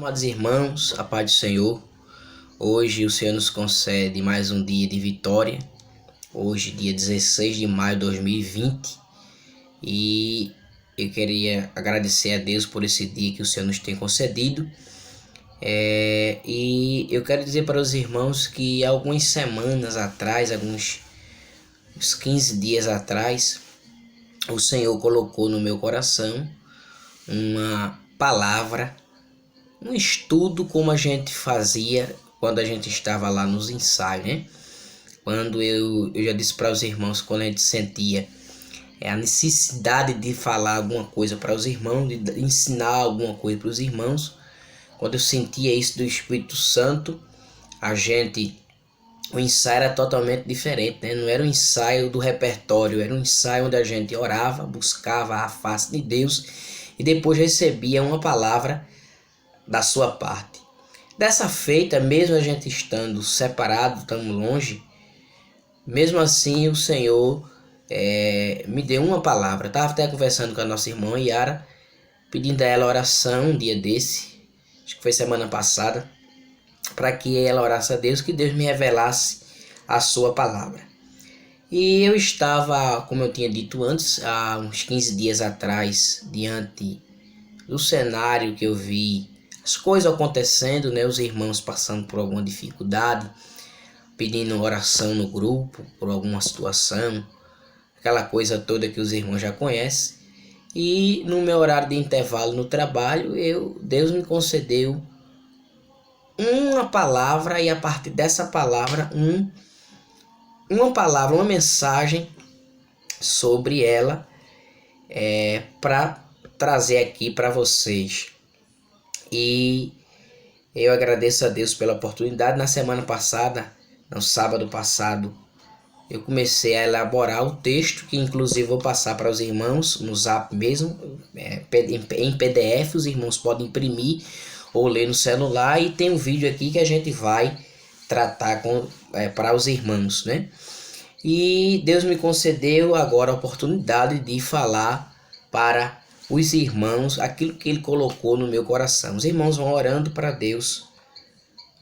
Amados irmãos, a paz do Senhor. Hoje o Senhor nos concede mais um dia de vitória. Hoje, dia 16 de maio de 2020. E eu queria agradecer a Deus por esse dia que o Senhor nos tem concedido. E eu quero dizer para os irmãos que algumas semanas atrás, uns 15 dias atrás, o Senhor colocou no meu coração uma palavra, um estudo como a gente fazia quando a gente estava lá nos ensaios, né? Quando eu já disse para os irmãos, quando a gente sentia a necessidade de falar alguma coisa para os irmãos, de ensinar alguma coisa para os irmãos, quando eu sentia isso do Espírito Santo, o ensaio era totalmente diferente, né? Não era um ensaio do repertório, era um ensaio onde a gente orava, buscava a face de Deus e depois recebia uma palavra da sua parte. Dessa feita, mesmo a gente estando separado, estamos longe, mesmo assim o Senhor me deu uma palavra. Eu estava até conversando com a nossa irmã Yara, pedindo a ela oração um dia desse, acho que foi semana passada, para que ela orasse a Deus, que Deus me revelasse a sua palavra. E eu estava, como eu tinha dito antes, há uns 15 dias atrás, diante do cenário que eu vi, as coisas acontecendo, né? Os irmãos passando por alguma dificuldade, pedindo oração no grupo, por alguma situação, aquela coisa toda que os irmãos já conhecem. E no meu horário de intervalo no trabalho, Deus me concedeu uma palavra, e a partir dessa palavra, uma mensagem sobre ela, para trazer aqui para vocês. E eu agradeço a Deus pela oportunidade. Na semana passada, no sábado passado, eu comecei a elaborar o texto, que inclusive vou passar para os irmãos no Zap mesmo, em PDF, os irmãos podem imprimir ou ler no celular, e tem um vídeo aqui que a gente vai tratar para os irmãos, né? E Deus me concedeu agora a oportunidade de falar para os irmãos aquilo que Ele colocou no meu coração. Os irmãos vão orando para Deus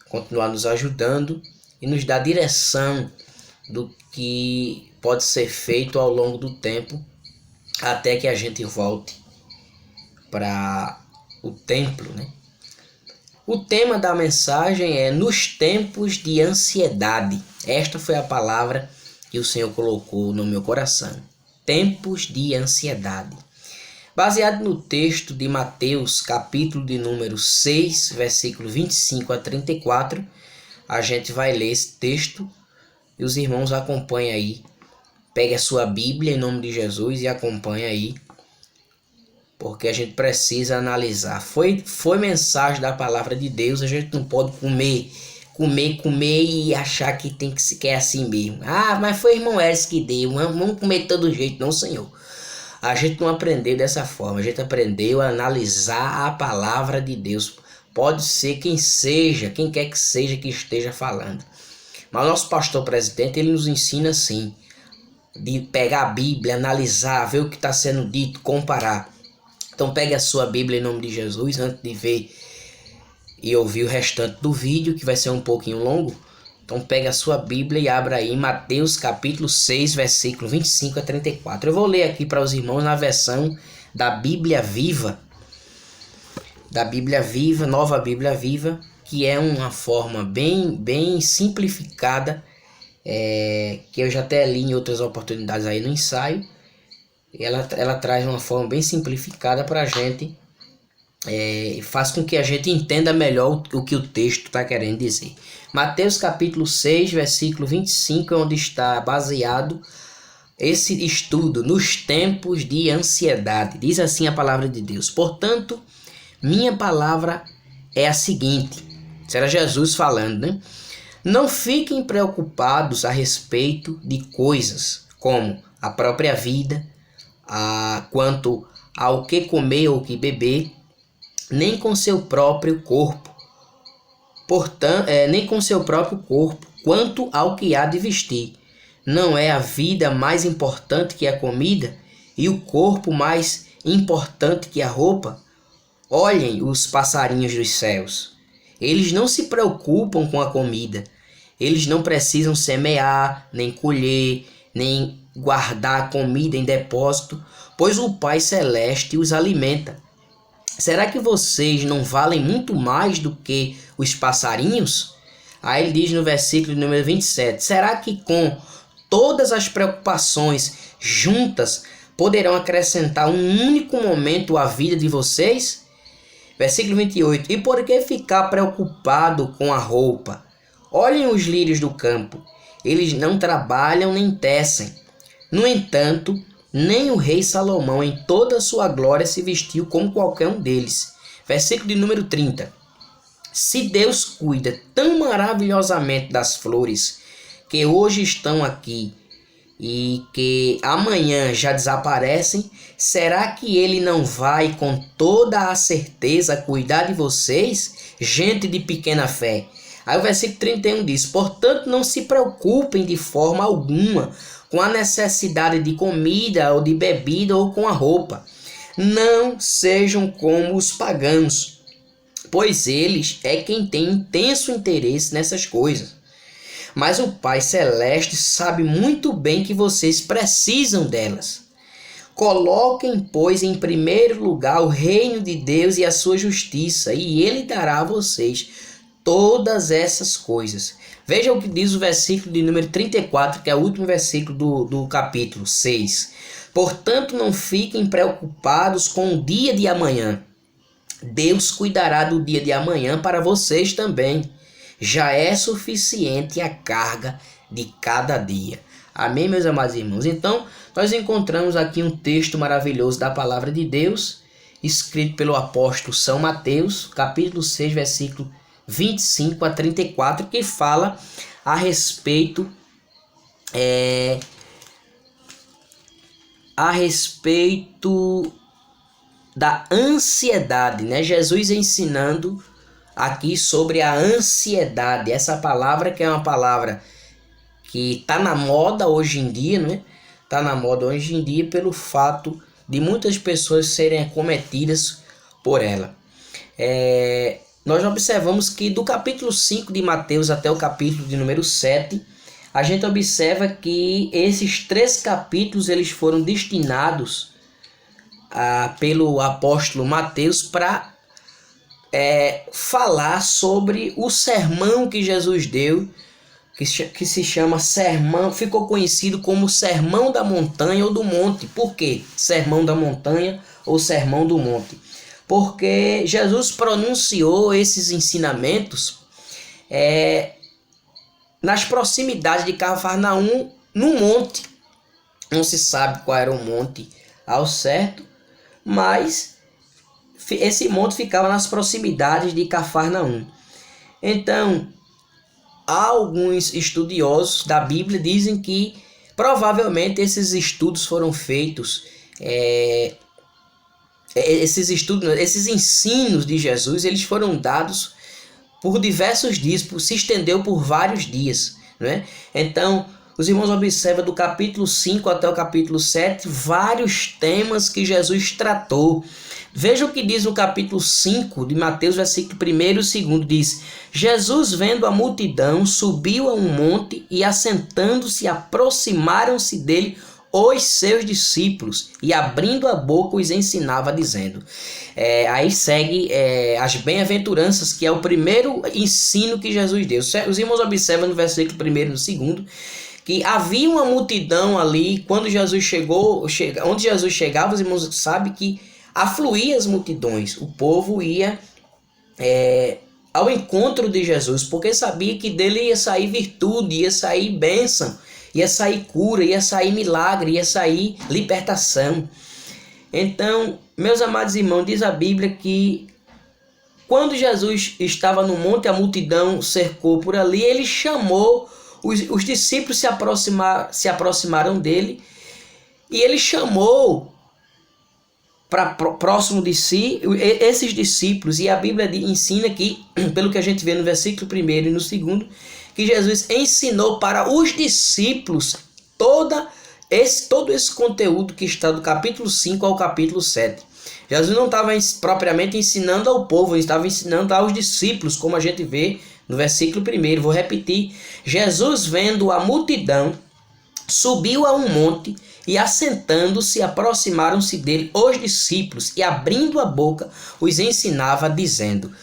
continuar nos ajudando e nos dar direção do que pode ser feito ao longo do tempo, até que a gente volte para o templo, né? O tema da mensagem é nos tempos de ansiedade. Esta foi a palavra que o Senhor colocou no meu coração. Tempos de ansiedade. Baseado no texto de Mateus, capítulo de número 6, versículo 25 a 34, a gente vai ler esse texto e os irmãos acompanhem aí. Pegue a sua Bíblia em nome de Jesus e acompanhe aí, porque a gente precisa analisar. Foi mensagem da palavra de Deus. A gente não pode comer e achar que é assim mesmo. Ah, mas foi o irmão Eres que deu, vamos comer de todo jeito. Não, Senhor. A gente não aprendeu dessa forma. A gente aprendeu a analisar a palavra de Deus. Pode ser quem quer que seja que esteja falando. Mas o nosso pastor presidente, ele nos ensina assim, de pegar a Bíblia, analisar, ver o que está sendo dito, comparar. Então pegue a sua Bíblia em nome de Jesus, antes de ver e ouvir o restante do vídeo, que vai ser um pouquinho longo. Então pegue a sua Bíblia e abra aí Mateus capítulo 6, versículo 25 a 34. Eu vou ler aqui para os irmãos na versão da Bíblia Viva. Nova Bíblia Viva, que é uma forma bem simplificada, que eu já até li em outras oportunidades aí no ensaio. Ela traz uma forma bem simplificada para a gente, faz com que a gente entenda melhor o que o texto está querendo dizer. Mateus capítulo 6, versículo 25, é onde está baseado esse estudo, nos tempos de ansiedade. Diz assim a palavra de Deus: portanto, minha palavra é a seguinte. Será Jesus falando, né? Não fiquem preocupados a respeito de coisas como a própria vida, quanto ao que comer ou que beber, nem com seu próprio corpo. Portanto, nem com seu próprio corpo, quanto ao que há de vestir. Não é a vida mais importante que a comida, e o corpo mais importante que a roupa? Olhem os passarinhos dos céus. Eles não se preocupam com a comida. Eles não precisam semear, nem colher, nem guardar comida em depósito, pois o Pai Celeste os alimenta. Será que vocês não valem muito mais do que os passarinhos? Aí ele diz no versículo número 27, será que com todas as preocupações juntas poderão acrescentar um único momento à vida de vocês? Versículo 28, e por que ficar preocupado com a roupa? Olhem os lírios do campo, eles não trabalham nem tecem. No entanto, nem o rei Salomão em toda a sua glória se vestiu como qualquer um deles. Versículo de número 30. Se Deus cuida tão maravilhosamente das flores que hoje estão aqui e que amanhã já desaparecem, será que Ele não vai com toda a certeza cuidar de vocês, gente de pequena fé? Aí o versículo 31 diz, portanto não se preocupem de forma alguma com a necessidade de comida ou de bebida ou com a roupa. Não sejam como os pagãos, pois eles é quem tem intenso interesse nessas coisas. Mas o Pai Celeste sabe muito bem que vocês precisam delas. Coloquem, pois, em primeiro lugar o reino de Deus e a sua justiça, e Ele dará a vocês todas essas coisas. Veja o que diz o versículo de número 34, que é o último versículo do capítulo 6. Portanto, não fiquem preocupados com o dia de amanhã. Deus cuidará do dia de amanhã para vocês também. Já é suficiente a carga de cada dia. Amém, meus amados irmãos? Então, nós encontramos aqui um texto maravilhoso da palavra de Deus, escrito pelo apóstolo São Mateus, capítulo 6, versículo 25 a 34, que fala a respeito da ansiedade, né? Jesus ensinando aqui sobre a ansiedade, essa palavra que é uma palavra que está na moda hoje em dia, né? Está na moda hoje em dia pelo fato de muitas pessoas serem acometidas por ela. Nós observamos que do capítulo 5 de Mateus até o capítulo de número 7, a gente observa que esses 3 capítulos eles foram destinados pelo apóstolo Mateus para falar sobre o sermão que Jesus deu, que se chama sermão, ficou conhecido como Sermão da Montanha ou do Monte. Por quê? Sermão da Montanha ou Sermão do Monte? Porque Jesus pronunciou esses ensinamentos nas proximidades de Cafarnaum, no monte. Não se sabe qual era o monte ao certo, mas esse monte ficava nas proximidades de Cafarnaum. Então, alguns estudiosos da Bíblia dizem que provavelmente esses estudos foram feitos, esses ensinos de Jesus, eles foram dados por diversos dias, se estendeu por vários dias, né? Então, os irmãos observam do capítulo 5 até o capítulo 7 vários temas que Jesus tratou. Veja o que diz o capítulo 5 de Mateus, versículo 1 e 2, diz: Jesus, vendo a multidão, subiu a um monte e, assentando-se, aproximaram-se dele os seus discípulos, e abrindo a boca os ensinava, dizendo. Aí segue as bem-aventuranças, que é o primeiro ensino que Jesus deu. Os irmãos observam no versículo 1 e no 2, que havia uma multidão ali, quando Jesus onde Jesus chegava, os irmãos sabem que afluía as multidões, o povo ia ao encontro de Jesus, porque sabia que dele ia sair virtude, ia sair bênção, ia sair cura, ia sair milagre, ia sair libertação. Então, meus amados irmãos, diz a Bíblia que quando Jesus estava no monte, a multidão cercou por ali, ele chamou, os discípulos se aproximaram dele, e ele chamou para próximo de si esses discípulos, e a Bíblia ensina que, pelo que a gente vê no versículo 1 e no 2, que Jesus ensinou para os discípulos todo esse conteúdo que está do capítulo 5 ao capítulo 7. Jesus não estava propriamente ensinando ao povo, ele estava ensinando aos discípulos, como a gente vê no versículo 1. Vou repetir. Jesus, vendo a multidão, subiu a um monte e, assentando-se, aproximaram-se dele os discípulos e, abrindo a boca, os ensinava, dizendo...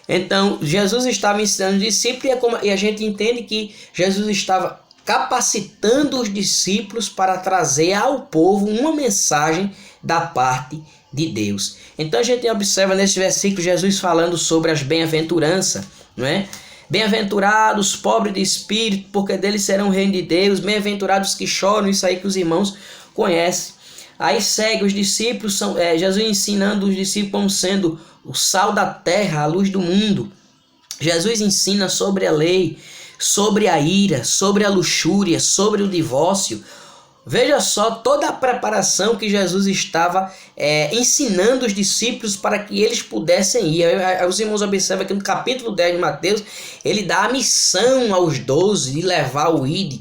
Então, Jesus estava ensinando os discípulos e a gente entende que Jesus estava capacitando os discípulos para trazer ao povo uma mensagem da parte de Deus. Então a gente observa nesse versículo Jesus falando sobre as bem-aventuranças, não é? Bem-aventurados, pobres de espírito, porque deles serão o reino de Deus. Bem-aventurados que choram, isso aí que os irmãos conhecem. Aí segue os discípulos, Jesus ensinando os discípulos como sendo o sal da terra, a luz do mundo. Jesus ensina sobre a lei, sobre a ira, sobre a luxúria, sobre o divórcio. Veja só toda a preparação que Jesus estava ensinando os discípulos para que eles pudessem ir. Os irmãos observam que no capítulo 10 de Mateus, ele dá a missão aos 12 de levar o ID.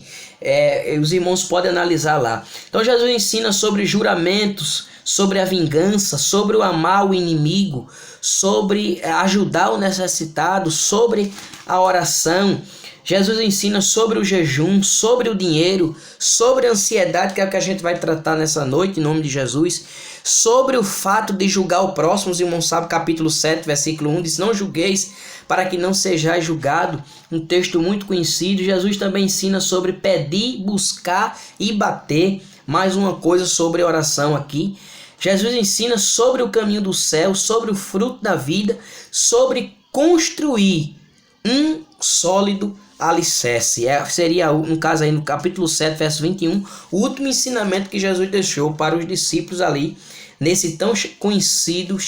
Os irmãos podem analisar lá. Então Jesus ensina sobre juramentos, sobre a vingança, sobre o amar o inimigo, sobre ajudar o necessitado, sobre a oração. Jesus ensina sobre o jejum, sobre o dinheiro, sobre a ansiedade, que é o que a gente vai tratar nessa noite, em nome de Jesus, sobre o fato de julgar o próximo. Os irmãos sabem, capítulo 7, versículo 1, diz: não julgueis para que não sejais julgado, um texto muito conhecido. Jesus também ensina sobre pedir, buscar e bater. Mais uma coisa sobre oração aqui. Jesus ensina sobre o caminho do céu, sobre o fruto da vida, sobre construir um sólido alicerce. Seria, no caso aí, no capítulo 7, verso 21, o último ensinamento que Jesus deixou para os discípulos ali, nesse tão conhecido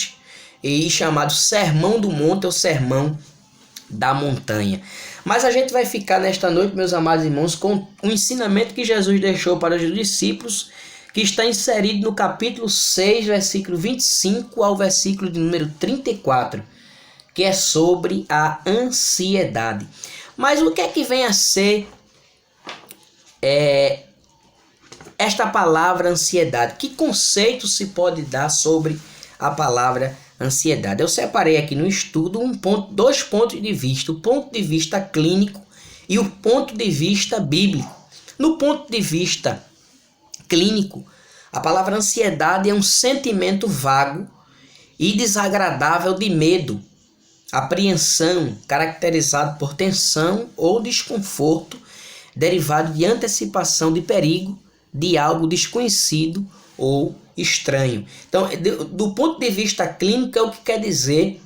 e chamado Sermão do Monte, ou Sermão da Montanha. Mas a gente vai ficar nesta noite, meus amados irmãos, com o ensinamento que Jesus deixou para os discípulos, que está inserido no capítulo 6, versículo 25 ao versículo de número 34, que é sobre a ansiedade. Mas o que é que vem a ser esta palavra ansiedade? Que conceito se pode dar sobre a palavra ansiedade? Eu separei aqui no estudo dois pontos de vista, o ponto de vista clínico e o ponto de vista bíblico. No ponto de vista clínico, a palavra ansiedade é um sentimento vago e desagradável de medo, apreensão, caracterizado por tensão ou desconforto, derivado de antecipação de perigo, de algo desconhecido ou estranho. Então, do ponto de vista clínico, é o que quer dizer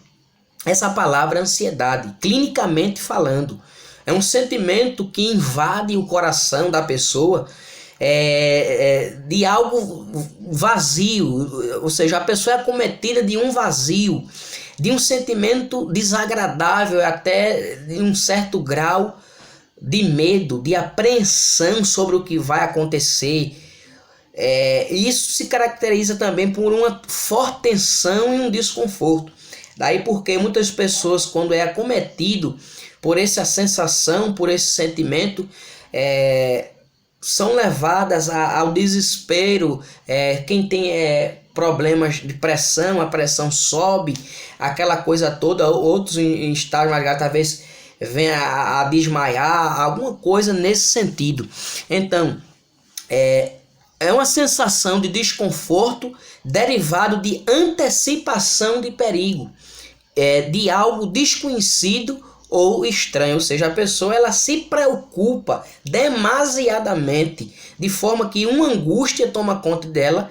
essa palavra ansiedade, clinicamente falando. É um sentimento que invade o coração da pessoa, de algo vazio, ou seja, a pessoa é acometida de um vazio, de um sentimento desagradável, até de um certo grau de medo, de apreensão sobre o que vai acontecer. Isso se caracteriza também por uma forte tensão e um desconforto. Daí porque muitas pessoas, quando é acometido por essa sensação, por esse sentimento, são levadas ao desespero. Quem tem problemas de pressão, a pressão sobe, aquela coisa toda. Outros em estágio mais grave talvez venha a desmaiar, alguma coisa nesse sentido. Então, é uma sensação de desconforto derivado de antecipação de perigo, de algo desconhecido ou estranho. Ou seja, a pessoa ela se preocupa demasiadamente, de forma que uma angústia toma conta dela,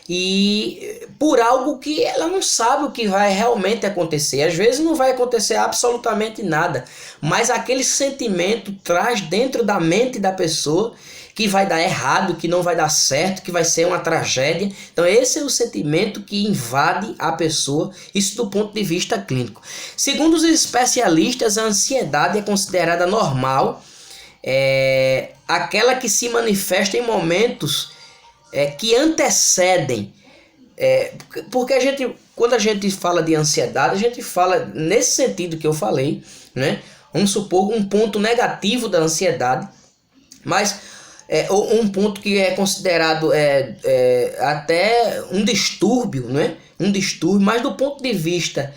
e por algo que ela não sabe o que vai realmente acontecer. Às vezes não vai acontecer absolutamente nada, mas aquele sentimento traz dentro da mente da pessoa que vai dar errado, que não vai dar certo, que vai ser uma tragédia. Então esse é o sentimento que invade a pessoa, isso do ponto de vista clínico. Segundo os especialistas, a ansiedade é considerada normal, aquela que se manifesta em momentos que antecedem, porque quando a gente fala de ansiedade, a gente fala nesse sentido que eu falei, né? Vamos supor um ponto negativo da ansiedade, mas um ponto que é considerado até um distúrbio, né? um distúrbio, mas do ponto de vista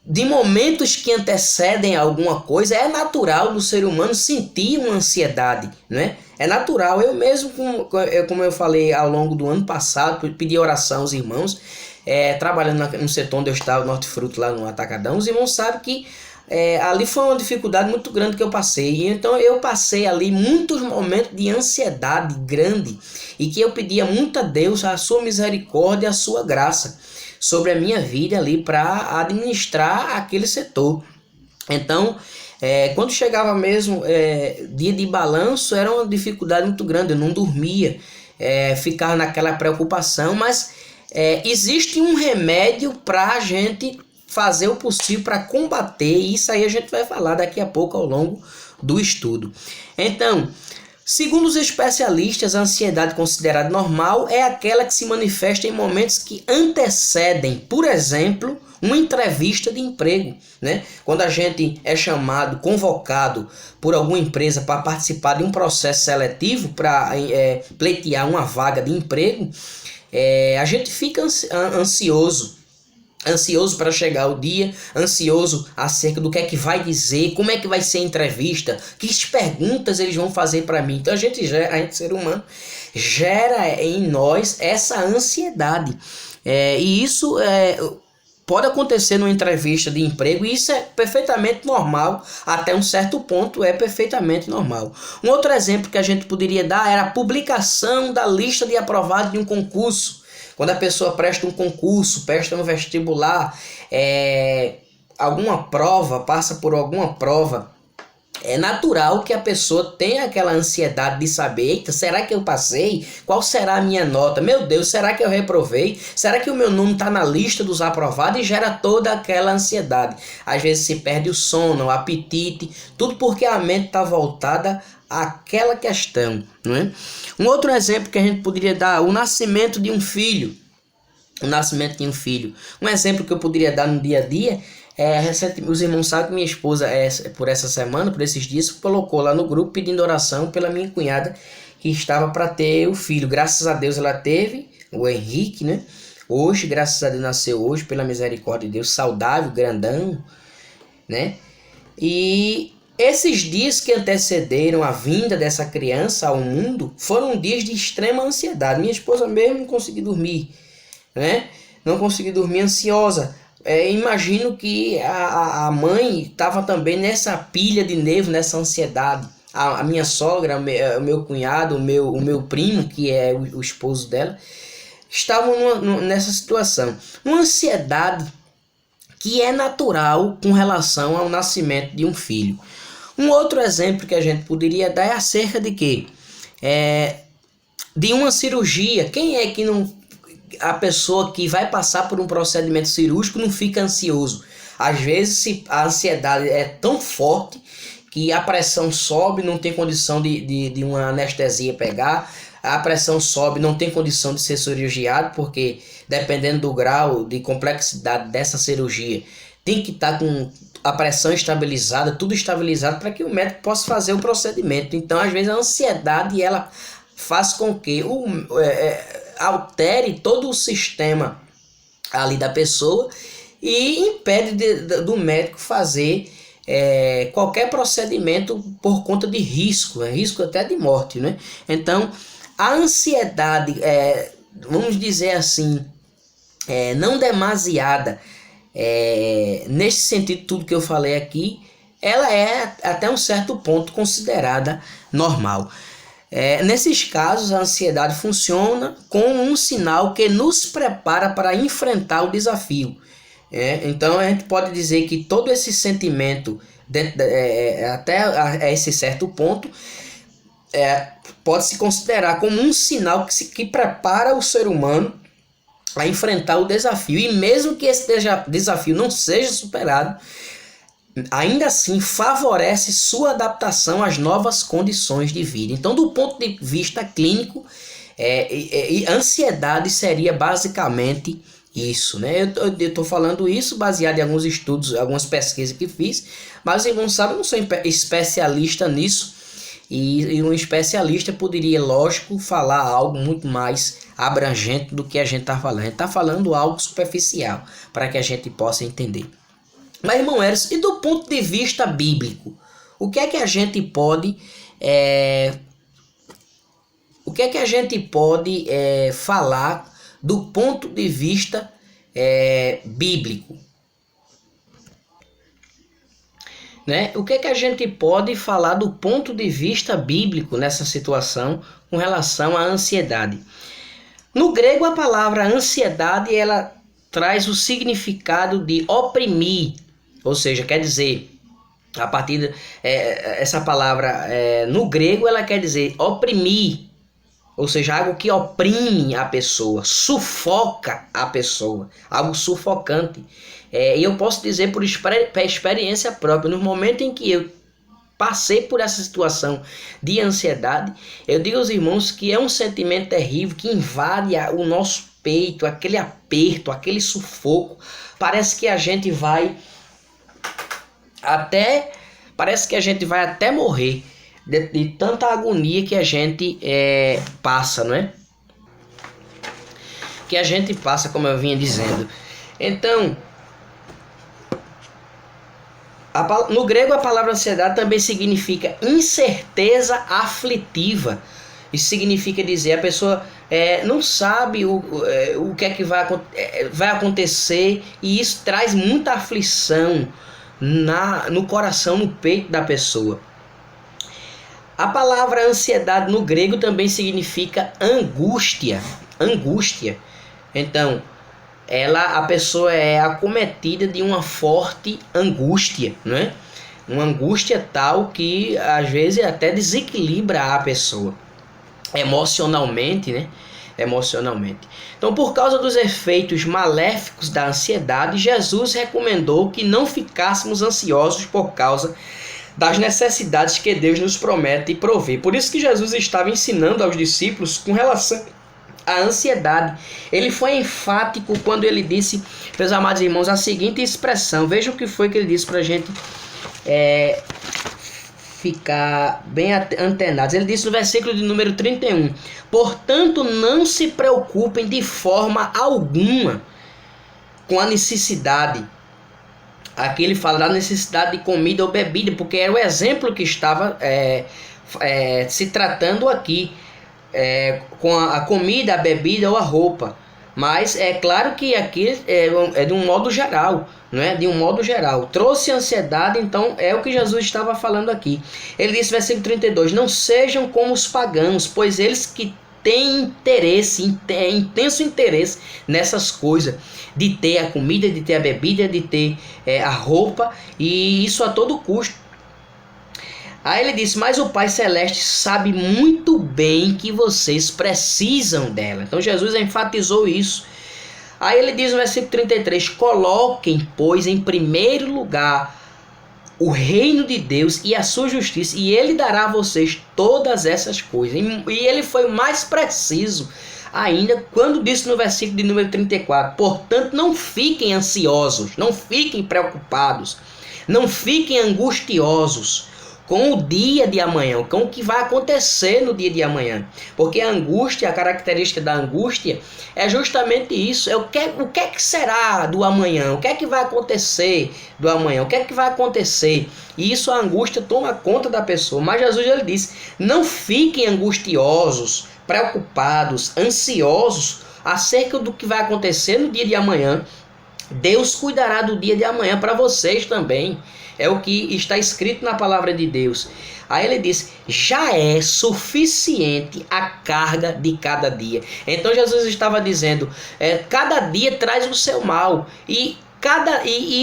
de momentos que antecedem alguma coisa, é natural do ser humano sentir uma ansiedade, né? É natural. Eu mesmo, como eu falei ao longo do ano passado, pedi oração aos irmãos, trabalhando no setor onde eu estava, no Hortifruti, lá no Atacadão. Os irmãos sabem que ali foi uma dificuldade muito grande que eu passei. Então eu passei ali muitos momentos de ansiedade grande e que eu pedia muito a Deus a sua misericórdia, a sua graça sobre a minha vida ali para administrar aquele setor. Então, quando chegava mesmo dia de balanço, era uma dificuldade muito grande. Eu não dormia, ficava naquela preocupação, mas existe um remédio para a gente fazer o possível para combater, e isso aí a gente vai falar daqui a pouco ao longo do estudo. Então, segundo os especialistas, a ansiedade considerada normal é aquela que se manifesta em momentos que antecedem, por exemplo, uma entrevista de emprego, né? Quando a gente é chamado, convocado por alguma empresa para participar de um processo seletivo para pleitear uma vaga de emprego, a gente fica ansioso para chegar o dia, ansioso acerca do que é que vai dizer, como é que vai ser a entrevista, que perguntas eles vão fazer para mim. Então a gente, ser humano, gera em nós essa ansiedade. E isso pode acontecer numa entrevista de emprego, e isso é perfeitamente normal, até um certo ponto é perfeitamente normal. Um outro exemplo que a gente poderia dar era a publicação da lista de aprovados de um concurso. Quando a pessoa presta um concurso, presta um vestibular, alguma prova, passa por alguma prova, é natural que a pessoa tenha aquela ansiedade de saber: eita, será que eu passei? Qual será a minha nota? Meu Deus, será que eu reprovei? Será que o meu nome está na lista dos aprovados? E gera toda aquela ansiedade. Às vezes se perde o sono, o apetite, tudo porque a mente está voltada àquela questão, não é? Um outro exemplo que a gente poderia dar: o nascimento de um filho. O nascimento de um filho. Um exemplo que eu poderia dar no dia a dia os irmãos sabem que minha esposa, por essa semana, por esses dias, colocou lá no grupo pedindo oração pela minha cunhada que estava para ter o filho. Graças a Deus ela teve, o Henrique, né? Hoje, graças a Deus, nasceu hoje, pela misericórdia de Deus, saudável, grandão, né? E esses dias que antecederam a vinda dessa criança ao mundo foram dias de extrema ansiedade. Minha esposa mesmo não conseguiu dormir, né? Não conseguiu dormir, ansiosa. Imagino que a mãe estava também nessa pilha de nervos, nessa ansiedade. A minha sogra, o meu cunhado, o meu primo, que é o esposo dela, estavam nessa situação. Uma ansiedade que é natural com relação ao nascimento de um filho. Um outro exemplo que a gente poderia dar é acerca de quê? De uma cirurgia. Quem é que não... A pessoa que vai passar por um procedimento cirúrgico não fica ansioso? Às vezes a ansiedade é tão forte que a pressão sobe, não tem condição de uma anestesia pegar, a pressão sobe, não tem condição de ser cirurgiado, porque dependendo do grau de complexidade dessa cirurgia, tem que estar com a pressão estabilizada, tudo estabilizado para que o médico possa fazer o procedimento. Então, às vezes, a ansiedade ela faz com que altere todo o sistema ali da pessoa e impede do médico fazer qualquer procedimento por conta de risco, risco até de morte, né? Então, a ansiedade, vamos dizer assim, não demasiada, nesse sentido, tudo que eu falei aqui, ela é até um certo ponto considerada normal. Nesses casos, a ansiedade funciona como um sinal que nos prepara para enfrentar o desafio. Então, a gente pode dizer que todo esse sentimento, até esse certo ponto, pode se considerar como um sinal que prepara o ser humano a enfrentar o desafio. E mesmo que esse desafio não seja superado, ainda assim favorece sua adaptação às novas condições de vida. Então, do ponto de vista clínico, ansiedade seria basicamente isso, né? Eu estou falando isso baseado em alguns estudos, algumas pesquisas que fiz, mas vocês não sabem, eu não sou especialista nisso, e um especialista poderia, lógico, falar algo muito mais abrangente do que a gente está falando. A gente está falando algo superficial para que a gente possa entender. Mas, irmão Eros, e do ponto de vista bíblico? O que é que a gente pode falar do ponto de vista bíblico? Né? O que é que a gente pode falar do ponto de vista bíblico nessa situação com relação à ansiedade? No grego, a palavra ansiedade ela traz o significado de oprimir, ou seja, quer dizer, a partir essa palavra no grego ela quer dizer oprimir, ou seja, algo que oprime a pessoa, sufoca a pessoa, algo sufocante. E eu posso dizer por experiência própria, no momento em que eu passei por essa situação de ansiedade, eu digo aos irmãos que é um sentimento terrível que invade o nosso peito, aquele aperto, aquele sufoco. Parece que a gente vai até morrer de tanta agonia que a gente passa, não é? Que a gente passa, como eu vinha dizendo. Então, no grego a palavra ansiedade também significa incerteza aflitiva. Isso significa dizer, a pessoa não sabe o que é que vai acontecer, e isso traz muita aflição no coração, no peito da pessoa. A palavra ansiedade no grego também significa angústia. Então, a pessoa é acometida de uma forte angústia, né? Uma angústia tal que às vezes até desequilibra a pessoa emocionalmente, né? Então, por causa dos efeitos maléficos da ansiedade, Jesus recomendou que não ficássemos ansiosos por causa das necessidades que Deus nos promete e provê. Por isso que Jesus estava ensinando aos discípulos com relação à ansiedade. Ele foi enfático quando ele disse, meus amados irmãos, a seguinte expressão. Veja o que foi que ele disse para a gente ficar bem antenados. Ele disse no versículo de número 31, portanto, não se preocupem de forma alguma com a necessidade. Aqui ele fala da necessidade de comida ou bebida, porque era o exemplo que estava se tratando aqui, com a comida, a bebida ou a roupa. Mas é claro que aqui é de um modo geral, não é? De um modo geral. Trouxe ansiedade, então é o que Jesus estava falando aqui. Ele disse, versículo 32, não sejam como os pagãos, pois eles que têm intenso interesse nessas coisas, de ter a comida, de ter a bebida, de ter a roupa, e isso a todo custo. Aí ele disse, mas o Pai Celeste sabe muito bem que vocês precisam dela. Então Jesus enfatizou isso. Aí ele diz no versículo 33, coloquem, pois, em primeiro lugar o reino de Deus e a sua justiça, e ele dará a vocês todas essas coisas. E ele foi mais preciso ainda quando disse no versículo de número 34, portanto não fiquem ansiosos, não fiquem preocupados, não fiquem angustiosos com o dia de amanhã, com o que vai acontecer no dia de amanhã. Porque a angústia, a característica da angústia é justamente isso. O que é que será do amanhã? O que é que vai acontecer do amanhã? O que é que vai acontecer? E isso, a angústia toma conta da pessoa. Mas Jesus ele disse, não fiquem angustiosos, preocupados, ansiosos acerca do que vai acontecer no dia de amanhã. Deus cuidará do dia de amanhã para vocês também. É o que está escrito na palavra de Deus. Aí ele diz, já é suficiente a carga de cada dia. Então Jesus estava dizendo, cada dia traz o seu mal. E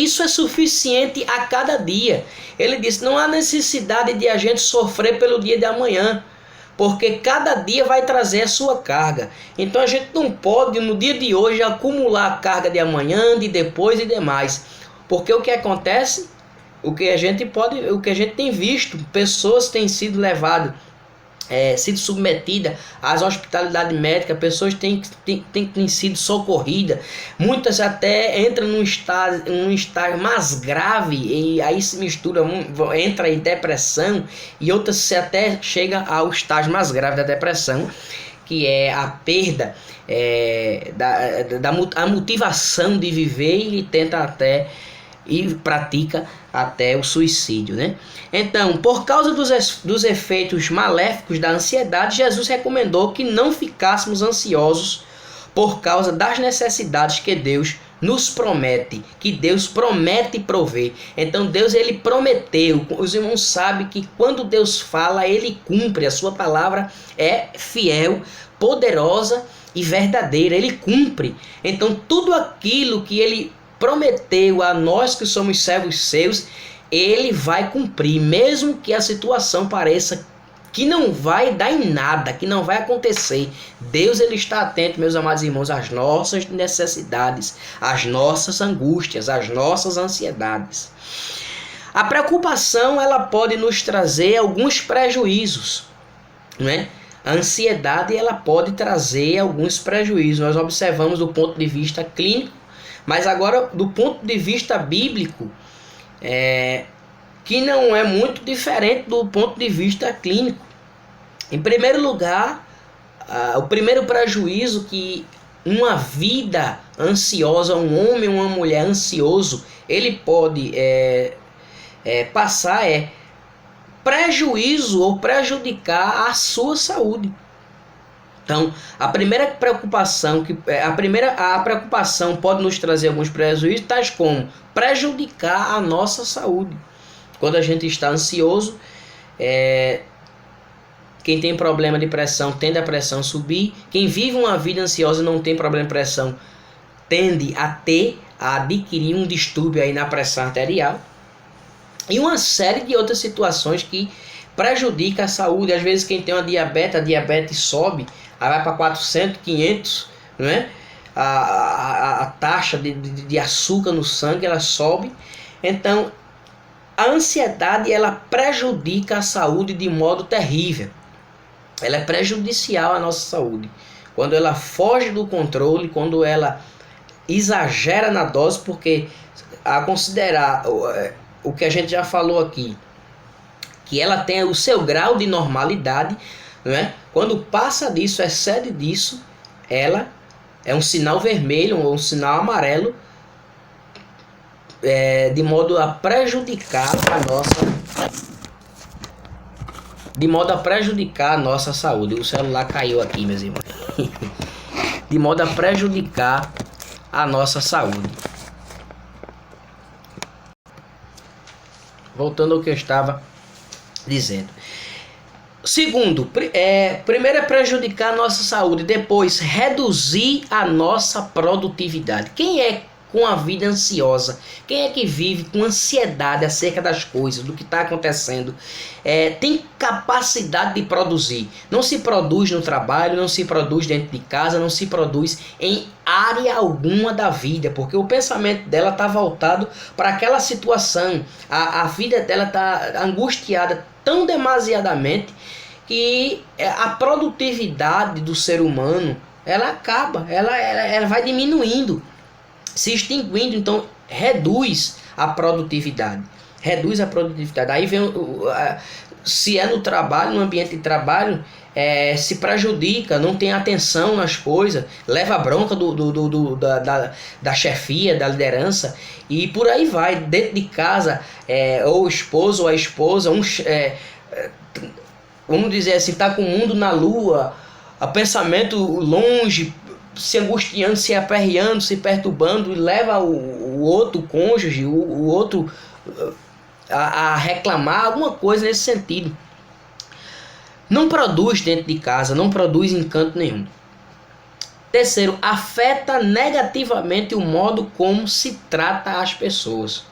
isso é suficiente a cada dia. Ele disse, não há necessidade de a gente sofrer pelo dia de amanhã, porque cada dia vai trazer a sua carga. Então a gente não pode, no dia de hoje, acumular a carga de amanhã, de depois e demais. Porque o que acontece? O que a gente tem visto, pessoas têm sido levadas, sido submetidas às hospitalidades médicas, pessoas têm sido socorridas, muitas até entram num estágio mais grave, e aí se mistura, entra em depressão, e outras até chegam ao estágio mais grave da depressão, que é a perda a motivação de viver, e ele tenta até e pratica até o suicídio, né? Então, por causa dos efeitos maléficos da ansiedade, Jesus recomendou que não ficássemos ansiosos por causa das necessidades que Deus nos promete, que Deus promete prover. Então Deus, ele prometeu. Os irmãos sabem que quando Deus fala, ele cumpre. A sua palavra é fiel, poderosa e verdadeira. Ele cumpre. Então tudo aquilo que ele prometeu a nós que somos servos seus, ele vai cumprir, mesmo que a situação pareça que não vai dar em nada, que não vai acontecer. Deus, ele está atento, meus amados irmãos, às nossas necessidades, às nossas angústias, às nossas ansiedades. A preocupação, ela pode nos trazer alguns prejuízos, né? A ansiedade, ela pode trazer alguns prejuízos. Nós observamos do ponto de vista clínico, mas agora do ponto de vista bíblico, que não é muito diferente do ponto de vista clínico. Em primeiro lugar, o primeiro prejuízo que uma vida ansiosa, um homem ou uma mulher ansioso, ele pode passar prejuízo ou prejudicar a sua saúde. Então, a primeira preocupação a preocupação pode nos trazer alguns prejuízos, tais como prejudicar a nossa saúde. Quando a gente está ansioso, quem tem problema de pressão tende a pressão subir. Quem vive uma vida ansiosa e não tem problema de pressão tende a adquirir um distúrbio aí na pressão arterial. E uma série de outras situações que prejudicam a saúde. Às vezes quem tem uma diabetes, a diabetes sobe, aí vai para 400, 500, não é? A taxa de açúcar no sangue, ela sobe. Então, a ansiedade, ela prejudica a saúde de modo terrível. Ela é prejudicial à nossa saúde. Quando ela foge do controle, quando ela exagera na dose, porque a considerar o que a gente já falou aqui, que ela tem o seu grau de normalidade, não é? Quando passa disso, excede disso, ela é um sinal vermelho ou um sinal amarelo, de modo a prejudicar a nossa saúde. O celular caiu aqui, meus irmãos. De modo a prejudicar a nossa saúde. Voltando ao que eu estava dizendo. Segundo, primeiro é prejudicar a nossa saúde, depois reduzir a nossa produtividade. Quem é com a vida ansiosa? Quem é que vive com ansiedade acerca das coisas, do que está acontecendo? Tem capacidade de produzir. Não se produz no trabalho, não se produz dentro de casa, não se produz em área alguma da vida, porque o pensamento dela está voltado para aquela situação. A vida dela está angustiada tão demasiadamente que a produtividade do ser humano, ela acaba, ela vai diminuindo, se extinguindo. Então reduz a produtividade. Aí vem se é no trabalho, no ambiente de trabalho, se prejudica, não tem atenção nas coisas, leva a bronca da chefia, da liderança, e por aí vai. Dentro de casa, ou o esposo ou a esposa, vamos dizer assim, está com o mundo na lua, a pensamento longe, se angustiando, se aperreando, se perturbando, e leva o outro cônjuge, o outro a reclamar, alguma coisa nesse sentido. Não produz dentro de casa, não produz em canto nenhum. Terceiro, afeta negativamente o modo como se trata as pessoas,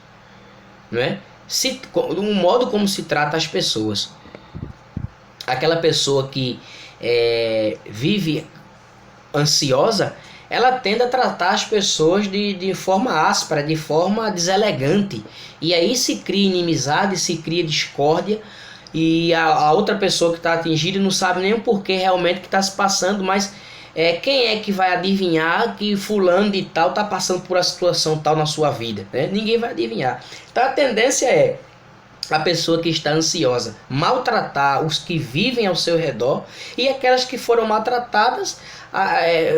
não é? O modo como se trata as pessoas. Aquela pessoa que vive ansiosa, ela tende a tratar as pessoas de forma áspera, de forma deselegante. E aí se cria inimizade, se cria discórdia, e a outra pessoa que está atingida não sabe nem o porquê realmente que está se passando, mas quem é que vai adivinhar que fulano de tal está passando por uma situação tal na sua vida, né? Ninguém vai adivinhar. Então a tendência a pessoa que está ansiosa, maltratar os que vivem ao seu redor, e aquelas que foram maltratadas,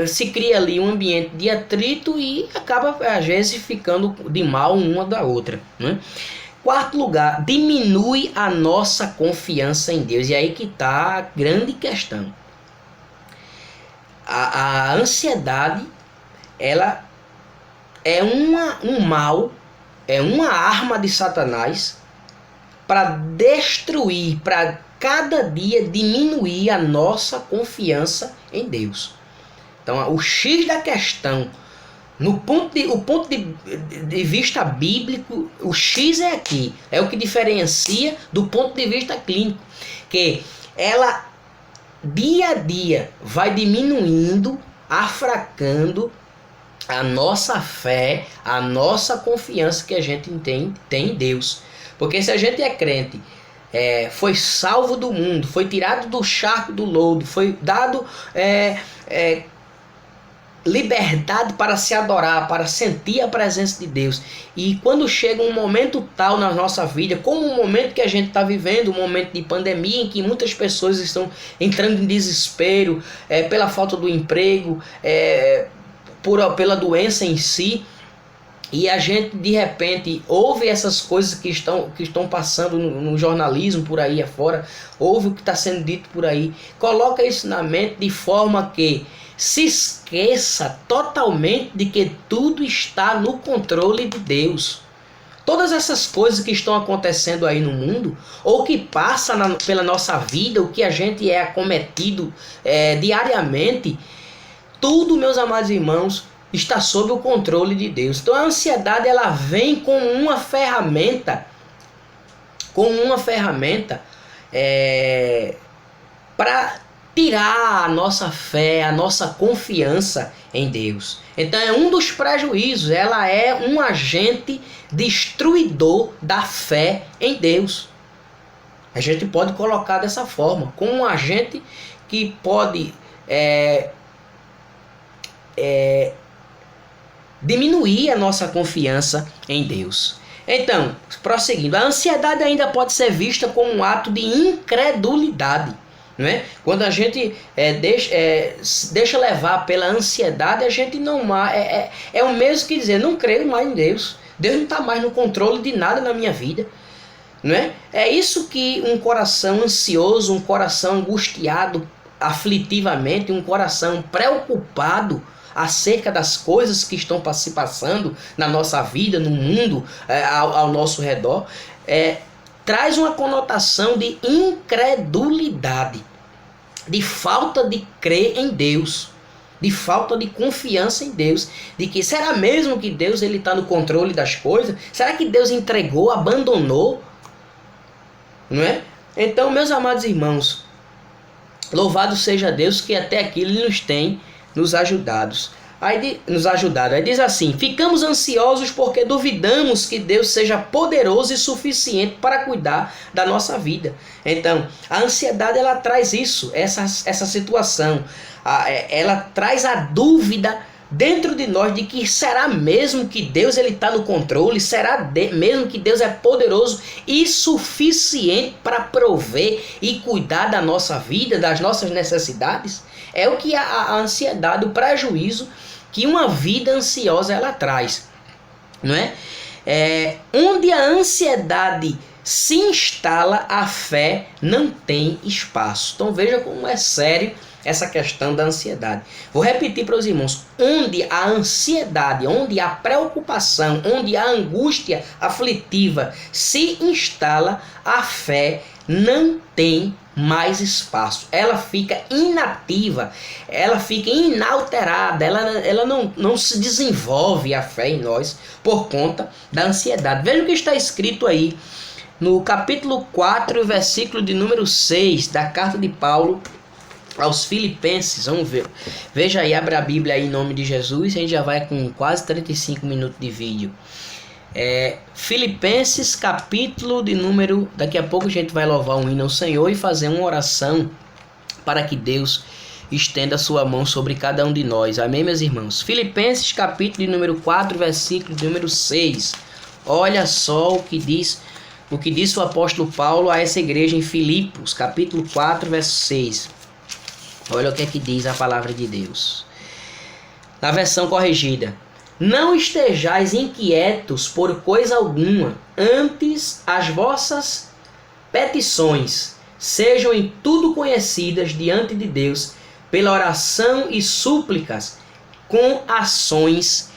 se cria ali um ambiente de atrito e acaba às vezes ficando de mal uma da outra, né? Quarto lugar, diminui a nossa confiança em Deus, e aí que está a grande questão. A ansiedade, ela é um mal, é uma arma de Satanás para destruir, para cada dia diminuir a nossa confiança em Deus. Então, o X da questão, o ponto de vista bíblico, o X é aqui, é o que diferencia do ponto de vista clínico, que ela dia a dia vai diminuindo, afracando a nossa fé, a nossa confiança que a gente tem em Deus. Porque se a gente é crente, foi salvo do mundo, foi tirado do charco do lodo, foi dado liberdade para se adorar, para sentir a presença de Deus. E quando chega um momento tal na nossa vida, como o momento que a gente está vivendo, um momento de pandemia em que muitas pessoas estão entrando em desespero pela falta do emprego, pela doença em si, e a gente de repente ouve essas coisas que estão passando no jornalismo por aí afora, ouve o que está sendo dito por aí, coloca isso na mente de forma que se esqueça totalmente de que tudo está no controle de Deus. Todas essas coisas que estão acontecendo aí no mundo, ou que passam pela nossa vida, o que a gente é acometido diariamente, tudo, meus amados irmãos, está sob o controle de Deus. Então a ansiedade, ela vem com uma ferramenta para tirar a nossa fé, a nossa confiança em Deus. Então é um dos prejuízos, ela é um agente destruidor da fé em Deus. A gente pode colocar dessa forma, como um agente que pode diminuir a nossa confiança em Deus. Então, prosseguindo, a ansiedade ainda pode ser vista como um ato de incredulidade. Não é? Quando a gente deixa levar pela ansiedade, a gente não é o mesmo que dizer, não creio mais em Deus. Deus não está mais no controle de nada na minha vida. Não é? É isso que um coração ansioso, um coração angustiado aflitivamente, um coração preocupado acerca das coisas que estão se passando na nossa vida, no mundo, ao nosso redor, traz uma conotação de incredulidade, de falta de crer em Deus, de falta de confiança em Deus, de que será mesmo que Deus está no controle das coisas? Será que Deus entregou, abandonou? Não é? Então, meus amados irmãos, louvado seja Deus que até aqui Ele nos tem nos ajudado. Aí diz assim: ficamos ansiosos porque duvidamos que Deus seja poderoso e suficiente para cuidar da nossa vida. Então, a ansiedade, ela traz isso, essa situação. Ela traz a dúvida dentro de nós de que será mesmo que Deus está no controle? Será mesmo que Deus é poderoso e suficiente para prover e cuidar da nossa vida, das nossas necessidades? É o que a ansiedade, o prejuízo que uma vida ansiosa ela traz, não é? Onde a ansiedade se instala, a fé não tem espaço. Então veja como é sério essa questão da ansiedade. Vou repetir para os irmãos: onde a ansiedade, onde a preocupação, onde a angústia aflitiva se instala, a fé não tem mais espaço. Ela fica inativa, ela fica inalterada, ela não se desenvolve, a fé em nós, por conta da ansiedade. Veja o que está escrito aí no capítulo 4, versículo de número 6 da carta de Paulo aos Filipenses. Vamos ver. Veja aí, abre a Bíblia aí em nome de Jesus. A gente já vai com quase 35 minutos de vídeo. Filipenses, capítulo de número... Daqui a pouco a gente vai louvar um hino ao Senhor e fazer uma oração para que Deus estenda a sua mão sobre cada um de nós. Amém, meus irmãos? Filipenses, capítulo de número 4, versículo de número 6. Olha só o que diz o que disse o apóstolo Paulo a essa igreja em Filipos, capítulo 4, verso 6. Olha o que é que diz a palavra de Deus. Na versão corrigida. Não estejais inquietos por coisa alguma, antes as vossas petições sejam em tudo conhecidas diante de Deus, pela oração e súplicas, com ações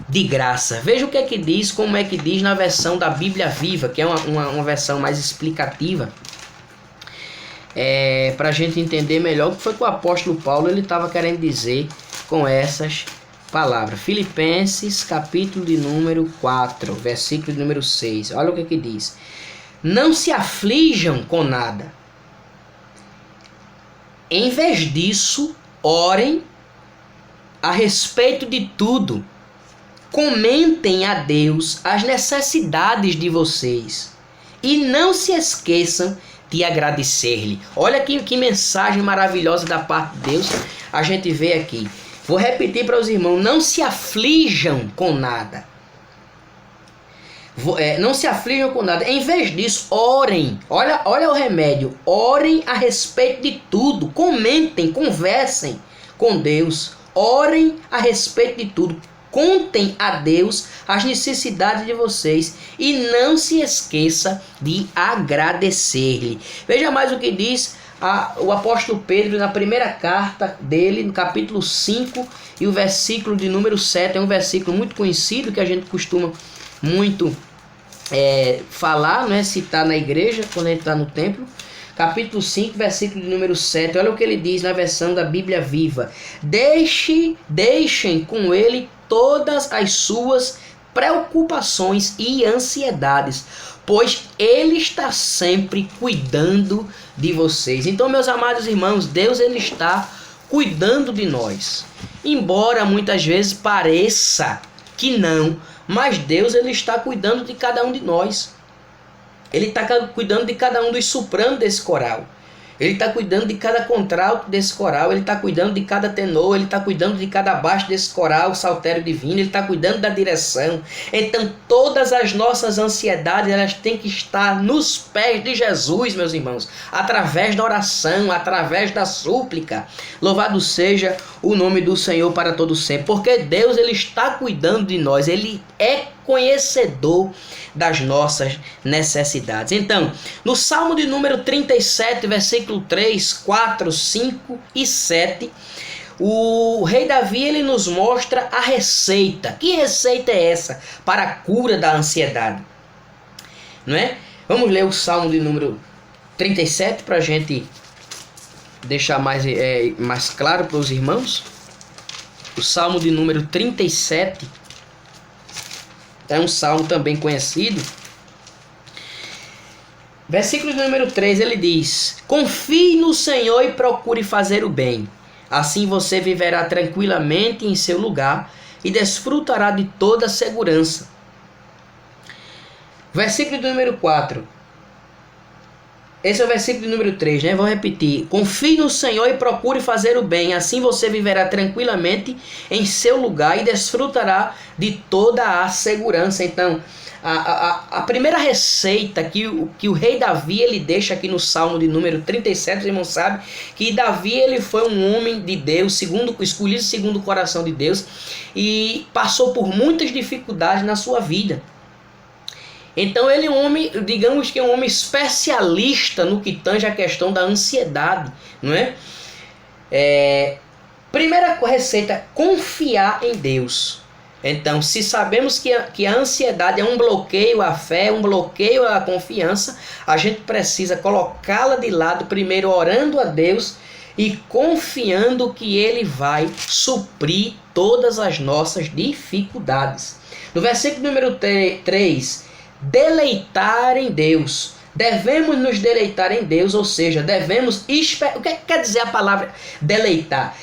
de graça. Veja o que é que diz, como é que diz na versão da Bíblia Viva, que é uma versão mais explicativa, para a gente entender melhor o que foi que o apóstolo Paulo estava querendo dizer com essas palavras. Filipenses, capítulo de número 4, versículo de número 6. Olha o que é que diz. Não se aflijam com nada. Em vez disso, orem a respeito de tudo. Comentem a Deus as necessidades de vocês. E não se esqueçam de agradecer-lhe. Olha que mensagem maravilhosa da parte de Deus a gente vê aqui. Vou repetir para os irmãos, não se aflijam com nada. Não se aflijam com nada. Em vez disso, orem. Olha o remédio. Orem a respeito de tudo. Comentem, conversem com Deus. Orem a respeito de tudo. Contem a Deus as necessidades de vocês. E não se esqueça de agradecer-lhe. Veja mais o que diz o apóstolo Pedro na primeira carta dele, no capítulo 5 e o versículo de número 7, é um versículo muito conhecido que a gente costuma muito falar, né, citar na igreja quando a gente está no templo. Capítulo 5, versículo de número 7, olha o que ele diz na versão da Bíblia Viva. Deixem com ele todas as suas preocupações e ansiedades, pois ele está sempre cuidando de vocês. Então, meus amados irmãos, Deus ele está cuidando de nós. Embora muitas vezes pareça que não, mas Deus ele está cuidando de cada um de nós. Ele está cuidando de cada um dos sopranos desse coral. Ele está cuidando de cada contralto desse coral. Ele está cuidando de cada tenor. Ele está cuidando de cada baixo desse coral, saltério divino. Ele está cuidando da direção. Então todas as nossas ansiedades elas têm que estar nos pés de Jesus, meus irmãos. Através da oração, através da súplica. Louvado seja o nome do Senhor para todo sempre. Porque Deus ele está cuidando de nós. Ele é conhecedor das nossas necessidades. Então, no Salmo de número 37, versículo 3, 4, 5 e 7, o rei Davi ele nos mostra a receita. Que receita é essa para a cura da ansiedade? Não é? Vamos ler o Salmo de número 37 para a gente deixar mais claro para os irmãos. O Salmo de número 37 é um salmo também conhecido. Versículo número 3, ele diz: confie no Senhor e procure fazer o bem. Assim você viverá tranquilamente em seu lugar e desfrutará de toda a segurança. Versículo número 4. Esse é o versículo número 3, né? Vou repetir. Confie no Senhor e procure fazer o bem. Assim você viverá tranquilamente em seu lugar e desfrutará de toda a segurança. Então, a primeira receita que o rei Davi ele deixa aqui no Salmo de número 37, os irmãos sabem que Davi ele foi um homem de Deus, escolhido segundo o coração de Deus, e passou por muitas dificuldades na sua vida. Então ele é um homem, digamos que é um homem especialista no que tange a questão da ansiedade, não é? Primeira receita, confiar em Deus. Então, se sabemos que a ansiedade é um bloqueio à fé, um bloqueio à confiança, a gente precisa colocá-la de lado, primeiro orando a Deus e confiando que Ele vai suprir todas as nossas dificuldades. No versículo número 3, deleitar em Deus. Devemos nos deleitar em Deus, ou seja, devemos o que quer dizer a palavra deleitar?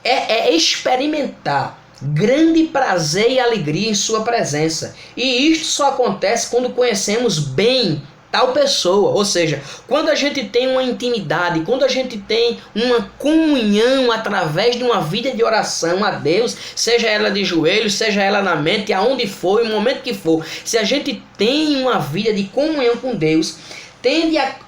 É experimentar grande prazer e alegria em sua presença. E isto só acontece quando conhecemos bem tal pessoa. Ou seja, quando a gente tem uma intimidade, quando a gente tem uma comunhão através de uma vida de oração a Deus, seja ela de joelhos, seja ela na mente, aonde for, no momento que for, se a gente tem uma vida de comunhão com Deus,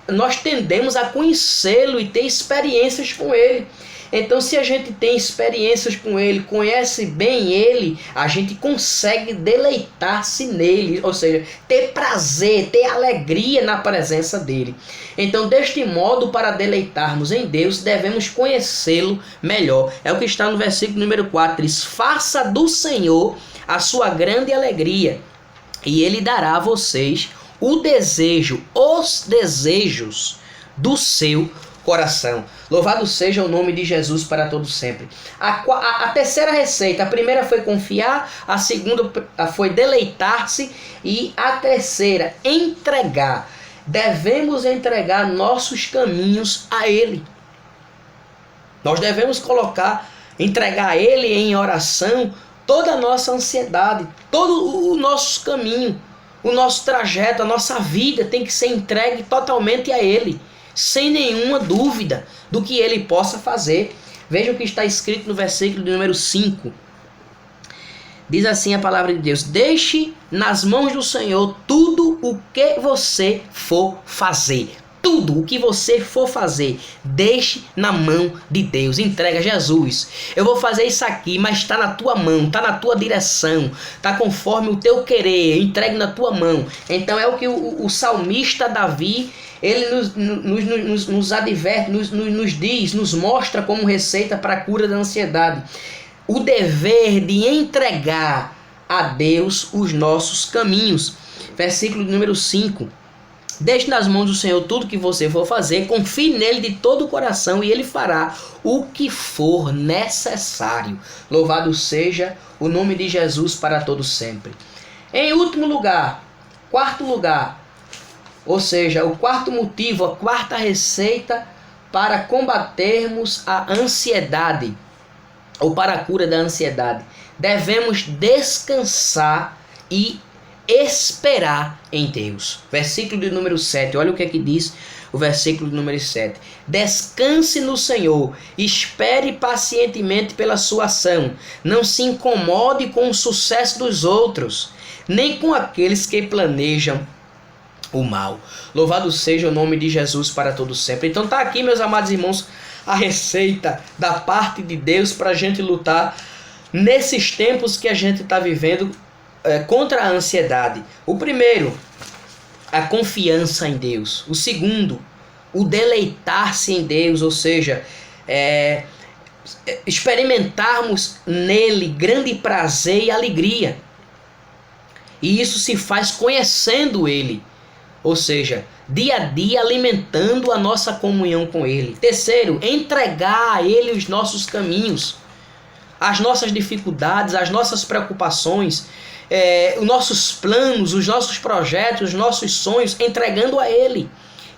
nós tendemos a conhecê-lo e ter experiências com Ele. Então, se a gente tem experiências com Ele, conhece bem Ele, a gente consegue deleitar-se nele, ou seja, ter prazer, ter alegria na presença dEle. Então, deste modo, para deleitarmos em Deus, devemos conhecê-lo melhor. É o que está no versículo número 4, diz: faça do Senhor a sua grande alegria, e Ele dará a vocês os desejos do seu coração. Louvado seja o nome de Jesus para todo sempre. A terceira receita, a primeira foi confiar, a segunda foi deleitar-se e a terceira, entregar. Devemos entregar nossos caminhos a Ele. Nós devemos entregar a Ele em oração toda a nossa ansiedade, todo o nosso caminho, o nosso trajeto, a nossa vida tem que ser entregue totalmente a Ele, sem nenhuma dúvida do que Ele possa fazer. Veja o que está escrito no versículo de número 5. Diz assim a palavra de Deus: deixe nas mãos do Senhor tudo o que você for fazer. Tudo o que você for fazer, deixe na mão de Deus. Entrega a Jesus. Eu vou fazer isso aqui, mas está na tua mão, está na tua direção, está conforme o teu querer. Entregue na tua mão. Então é o que o salmista Davi, ele nos adverte, nos diz, nos mostra como receita para a cura da ansiedade. O dever de entregar a Deus os nossos caminhos. Versículo número 5. Deixe nas mãos do Senhor tudo que você for fazer, confie nele de todo o coração e ele fará o que for necessário. Louvado seja o nome de Jesus para todos sempre. Em último lugar, quarto lugar, ou seja, o quarto motivo, a quarta receita para combatermos a ansiedade, ou para a cura da ansiedade, devemos descansar e esperar em Deus. Versículo de número 7, olha o que é que diz o versículo de número 7. Descanse no Senhor, espere pacientemente pela sua ação, não se incomode com o sucesso dos outros, nem com aqueles que planejam o mal. Louvado seja o nome de Jesus para todos sempre. Então tá aqui, meus amados irmãos, a receita da parte de Deus para a gente lutar nesses tempos que a gente está vivendo contra a ansiedade. O primeiro, a confiança em Deus. O segundo, o deleitar-se em Deus, ou seja, experimentarmos nele grande prazer e alegria. E isso se faz conhecendo Ele, ou seja, dia a dia alimentando a nossa comunhão com Ele. Terceiro, entregar a Ele os nossos caminhos, as nossas dificuldades, as nossas preocupações, os nossos planos, os nossos projetos, os nossos sonhos, entregando a Ele.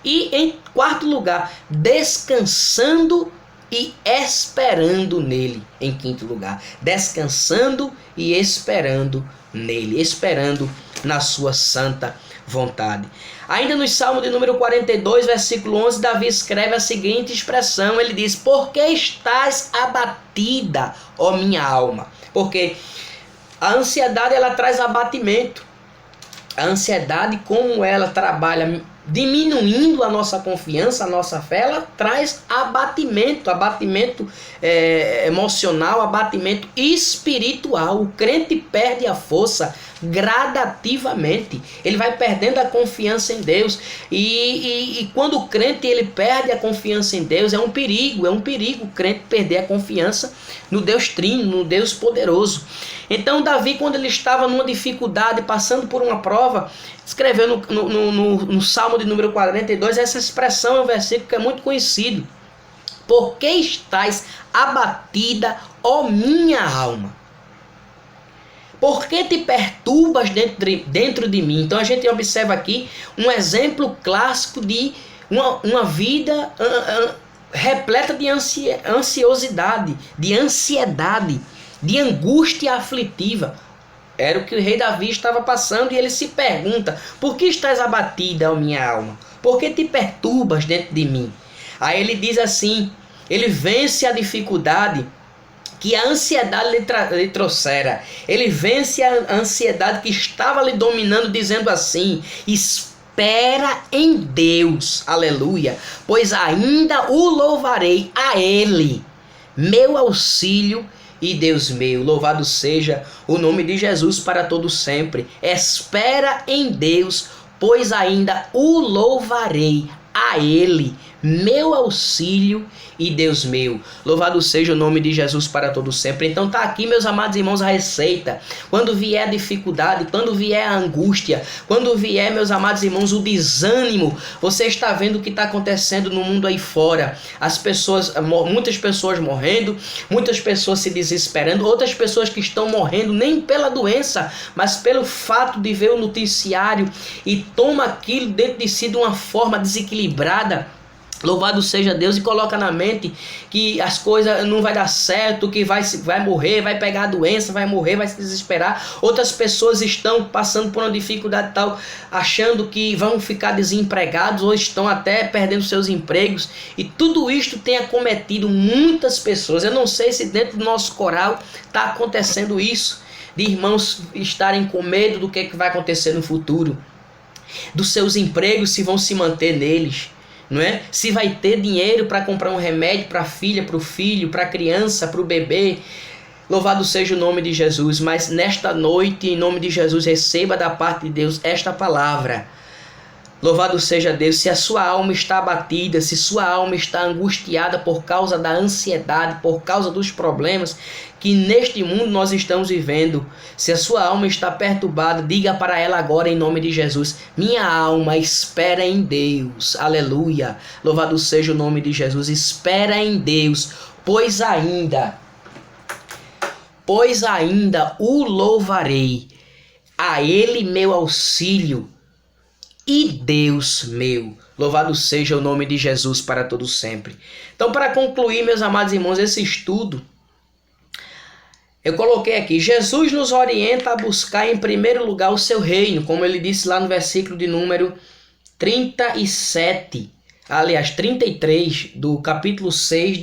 E em quarto lugar, descansando e esperando nele. Em quinto lugar, descansando e esperando nele, esperando na sua santa vontade. Ainda no Salmo de número 42, versículo 11, Davi escreve a seguinte expressão, ele diz: por que estás abatida, ó minha alma? Porque a ansiedade, ela traz abatimento. A ansiedade, como ela trabalha diminuindo a nossa confiança, a nossa fé, ela traz abatimento emocional, abatimento espiritual. O crente perde a força gradativamente, ele vai perdendo a confiança em Deus, e quando o crente ele perde a confiança em Deus, é um perigo o crente perder a confiança no Deus Trino, no Deus poderoso. Então Davi, quando ele estava numa dificuldade, passando por uma prova, escreveu no Salmo de número 42, essa expressão é um versículo que é muito conhecido: por que estás abatida, ó minha alma? Por que te perturbas dentro de mim? Então a gente observa aqui um exemplo clássico de uma vida repleta de ansiosidade, de ansiedade, de angústia aflitiva. Era o que o rei Davi estava passando, e ele se pergunta: por que estás abatida, ó minha alma? Por que te perturbas dentro de mim? Aí ele diz assim, ele vence a dificuldade que a ansiedade lhe trouxera. Ele vence a ansiedade que estava lhe dominando, dizendo assim: espera em Deus, aleluia, pois ainda o louvarei a Ele, meu auxílio e Deus meu. Louvado seja o nome de Jesus para todo sempre. Espera em Deus, pois ainda o louvarei a Ele, meu auxílio e Deus meu. Louvado seja o nome de Jesus para todo sempre. Então tá aqui, meus amados irmãos, a receita. Quando vier a dificuldade, quando vier a angústia, quando vier, meus amados irmãos, o desânimo, você está vendo o que está acontecendo no mundo aí fora. As pessoas, muitas pessoas morrendo, muitas pessoas se desesperando, outras pessoas que estão morrendo nem pela doença, mas pelo fato de ver o noticiário e toma aquilo dentro de si de uma forma desequilibrada. Louvado seja Deus, e coloca na mente que as coisas não vai dar certo, que vai morrer, vai pegar a doença, vai morrer, vai se desesperar. Outras pessoas estão passando por uma dificuldade tal, achando que vão ficar desempregados ou estão até perdendo seus empregos. E tudo isto tem acometido muitas pessoas. Eu não sei se dentro do nosso coral está acontecendo isso, de irmãos estarem com medo do que vai acontecer no futuro, dos seus empregos, se vão se manter neles, não é? Se vai ter dinheiro para comprar um remédio para a filha, para o filho, para a criança, para o bebê. Louvado seja o nome de Jesus. Mas nesta noite, em nome de Jesus, receba da parte de Deus esta palavra. Louvado seja Deus. Se a sua alma está abatida, se sua alma está angustiada por causa da ansiedade, por causa dos problemas que neste mundo nós estamos vivendo, se a sua alma está perturbada, diga para ela agora em nome de Jesus: minha alma espera em Deus, aleluia, louvado seja o nome de Jesus. Espera em Deus, pois ainda o louvarei, a Ele meu auxílio e Deus meu. Louvado seja o nome de Jesus para todo sempre. Então, para concluir, meus amados irmãos, esse estudo, eu coloquei aqui: Jesus nos orienta a buscar em primeiro lugar o seu reino, como ele disse lá no versículo de número 33 do capítulo 6